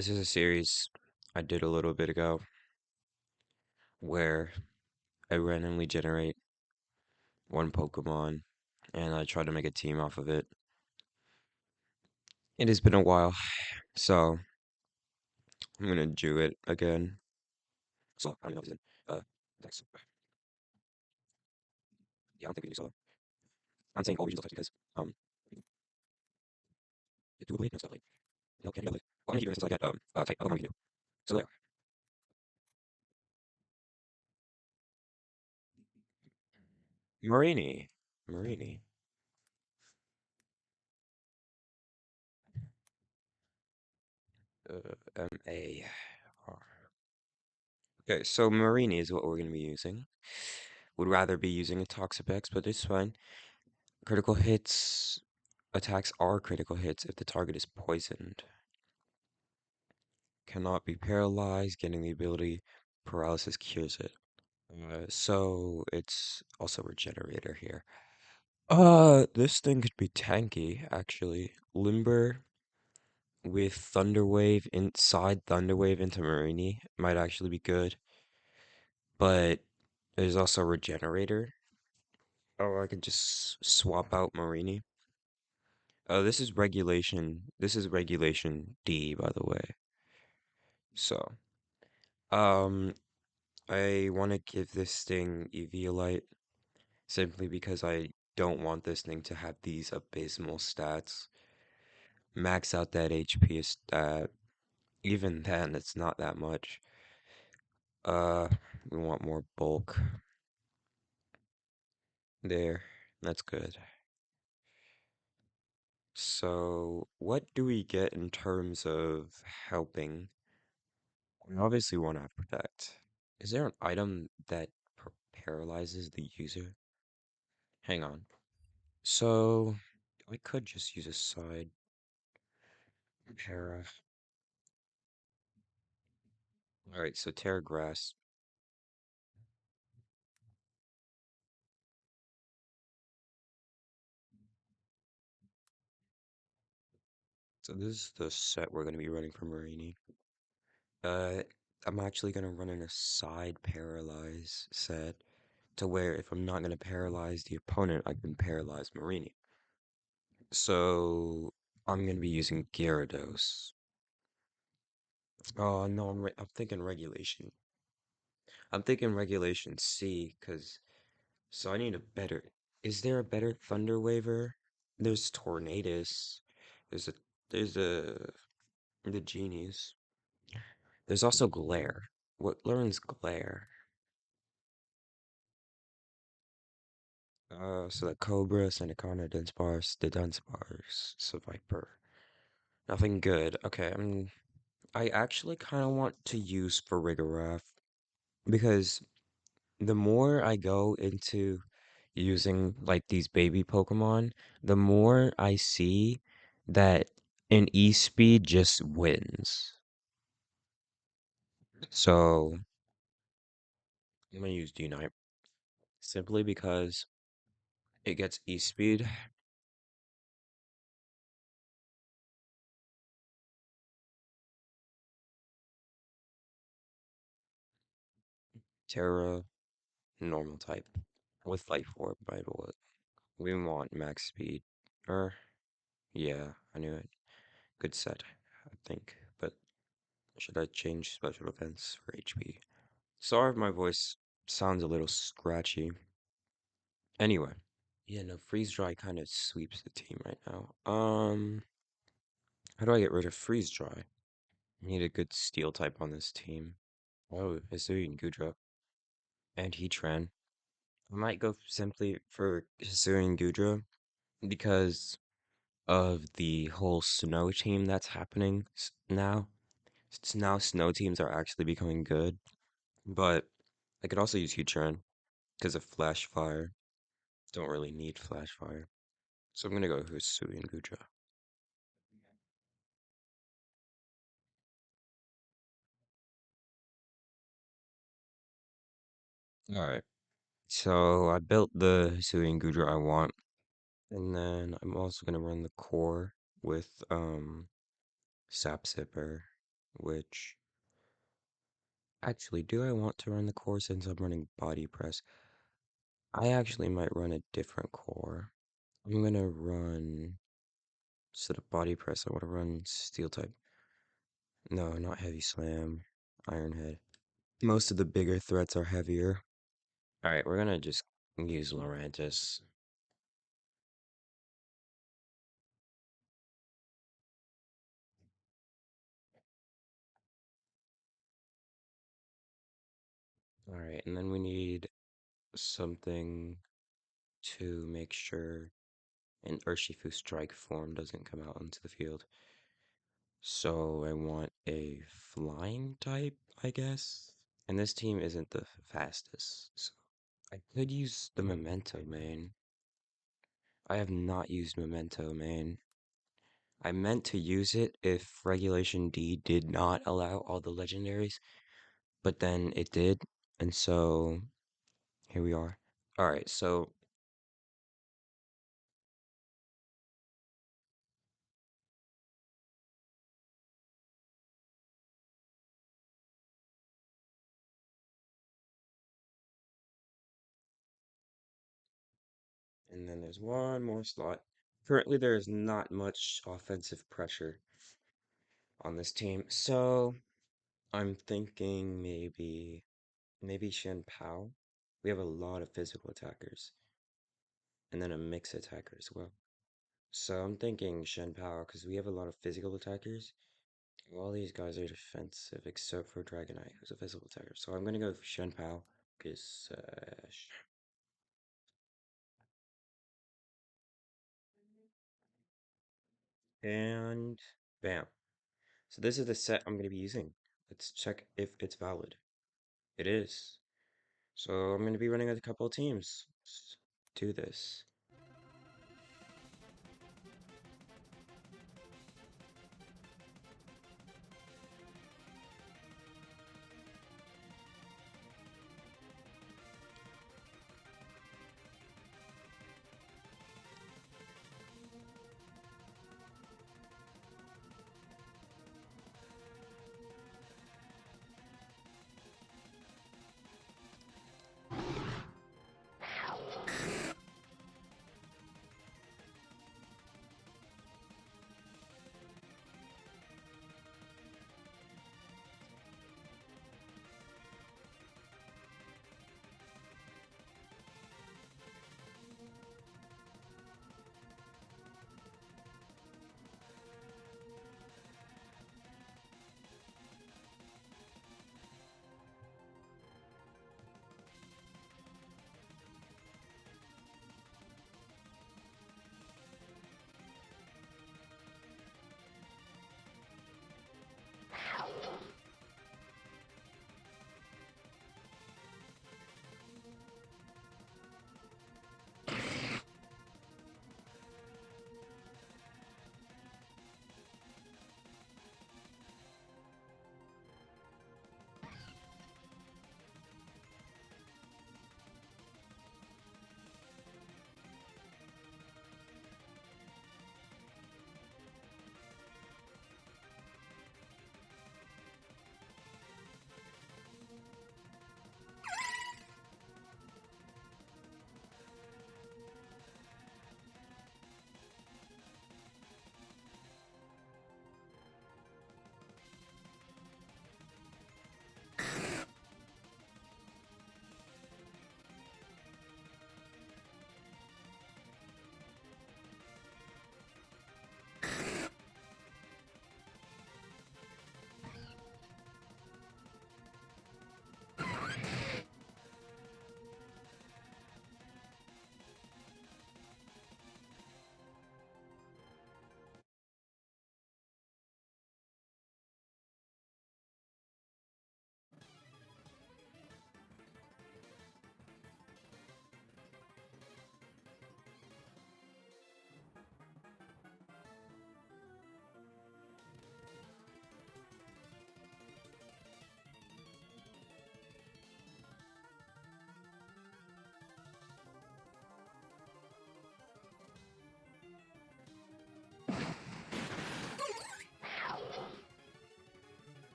This is a series I did a little bit ago where I randomly generate one Pokemon and I try to make a team off of it. It has been a while, so I'm gonna do it again. So I don't know if it's thanks. Yeah, I don't think we do solo. I'm saying always use those because it's doable and stuff like can you like well, I'm gonna keep doing this until I get type Pokemon we can do. So there. Mareanie. Mareanie. M-A. Okay, so Mareanie is what we're gonna be using. Would rather be using a Toxapex, but it's fine. Critical hits attacks are critical hits if the target is poisoned. Cannot be paralyzed, getting the ability paralysis cures it. So it's also regenerator here. This thing could be tanky, actually. Limber with Thunderwave inside Thunderwave into Mareanie might actually be good. But there's also regenerator. Oh, I could just swap out Mareanie. This is regulation. This is regulation D, by the way. So, um, I want to give this thing Eviolite simply because I don't want this thing to have these abysmal stats. Max out that HP stat. Even then, it's not that much. Uh, we want more bulk. There, that's good. So, what do we get in terms of helping? We obviously want to protect. Is there an item that paralyzes the user? Hang on. So, I could just use a side para. Alright, so Tera Grass. So this is the set we're going to be running for Mareanie. Uh, I'm actually going to run in a side paralyze set to where if I'm not going to paralyze the opponent, I can paralyze Mareanie. So I'm going to be using Gyarados. Oh no, I'm thinking regulation. I'm thinking regulation C, because so I need a better. Is there a better Thunder Waver? There's Tornadus. There's a there's a the genies. There's also Glare. What learns Glare? So the Cobra, Senecana, Dunsparce, the Dunsparce, Viper. Nothing good. Okay, I actually kind of want to use Farigiraf because the more I go into using like these baby Pokemon, the more I see that an E-Speed just wins. So I'm gonna use D-Knight simply because it gets E-Speed. Tera, normal type. With Life Orb, by the way. We want max speed. Yeah, I knew it. Good set, I think. But should I change special defense for HP? Sorry if my voice sounds a little scratchy. Anyway. Yeah, no, freeze dry kind of sweeps the team right now. How do I get rid of freeze dry? I need a good steel type on this team. Oh, Hisui and Goodra. And Heatran. I might go simply for Hisui and Goodra because of the whole snow team that's happening now. Now snow teams are actually becoming good. But I could also use Heatran because of Flash Fire. Don't really need Flash Fire. So I'm gonna go Hisui and Goodra. Alright. So I built the Hisui and Goodra I want. And then I'm also gonna run the core with Sap Sipper. which actually, do I want to run the core since I'm running body press? I actually might run a different core. I'm gonna run, instead of body press, I want to run steel type. No, not heavy slam, iron head. Most of the bigger threats are heavier. Alright, we're gonna just use Lurantis. Alright, and then we need something to make sure an Urshifu strike form doesn't come out into the field. So I want a flying type, I guess. And this team isn't the fastest, so I could use the Memento main. I have not used Memento main. I meant to use it if Regulation D did not allow all the legendaries, but then it did, and so here we are. Alright, so and then there's one more slot. Currently, there is not much offensive pressure on this team, so I'm thinking maybe Chien-Pao. We have a lot of physical attackers, and then a mix attacker as well. So I'm thinking Chien-Pao because we have a lot of physical attackers. All these guys are defensive except for Dragonite, who's a physical attacker. So I'm gonna go for Chien-Pao because and bam. So this is the set I'm going to be using. Let's check if it's valid. It is. So I'm going to be running with a couple of teams. Let's do this.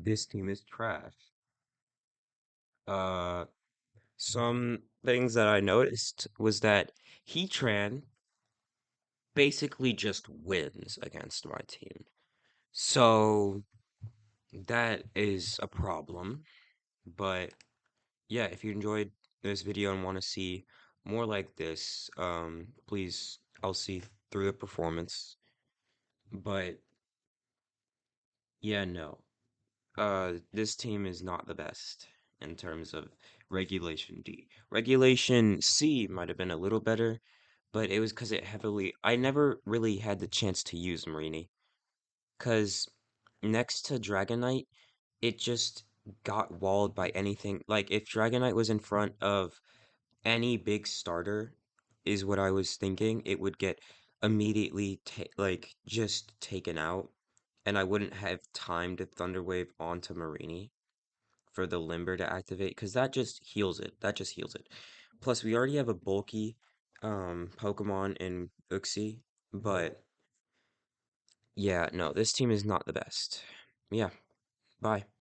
This team is trash. Uh, some things that I noticed was that Heatran basically just wins against my team. So that is a problem. But yeah, if you enjoyed this video and want to see more like this, please, I'll see through the performance. But yeah, no. This team is not the best in terms of Regulation D. Regulation C might have been a little better, but it was because I never really had the chance to use Mareanie. Because next to Dragonite, it just got walled by anything. Like, if Dragonite was in front of any big starter, is what I was thinking, it would get immediately, just taken out. And I wouldn't have time to Thunder Wave onto Mareanie for the Limber to activate, because that just heals it. That just heals it. Plus, we already have a bulky Pokemon in Uxie, but yeah, no, this team is not the best. Yeah, bye.